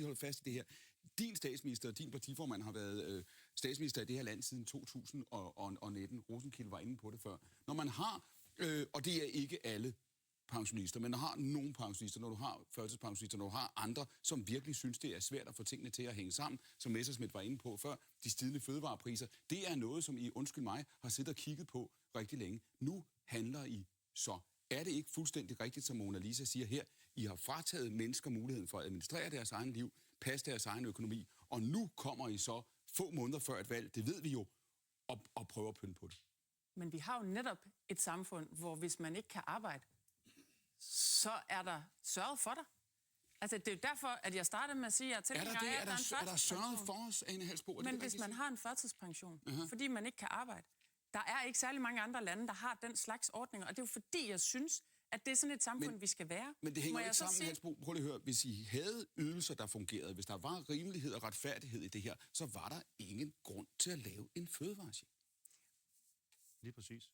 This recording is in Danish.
holde fast i det her. Din statsminister og din partiformand har været statsminister i det her land siden 2019. Rosenkilde var inde på det før. Når man har, og det er ikke alle pensionister, men når du har nogle pensionister, når du har førtidspensionister, når du har andre, som virkelig synes, det er svært at få tingene til at hænge sammen, som Messerschmidt var inde på før, de stigende fødevarepriser, det er noget, som I, undskyld mig, har siddet og kigget på rigtig længe. Nu handler I så. Er det ikke fuldstændig rigtigt, som Mona Lisa siger her? I har frataget mennesker muligheden for at administrere deres egen liv, passe deres egen økonomi, og nu kommer I så få måneder før et valg, det ved vi jo, og prøver at pynte på det. Men vi har jo netop et samfund, hvor hvis man ikke kan arbejde, så er der sørget for dig. Altså, det er jo derfor, at jeg startede med at sige, at jeg tilhænger af, at der er en førtidspension. Er der sørget for os, Ane Halsboe? Men hvis man har en førtidspension, fordi man ikke kan arbejde, der er ikke særlig mange andre lande, der har den slags ordninger, og det er jo fordi, jeg synes, at det er sådan et samfund, vi skal være. Men det hænger ikke sammen, Halsboe. Prøv lige at høre. Hvis I havde ydelser, der fungerede, hvis der var rimelighed og retfærdighed i det her, så var der ingen grund til at lave en fødevarecheck. Lige præcis.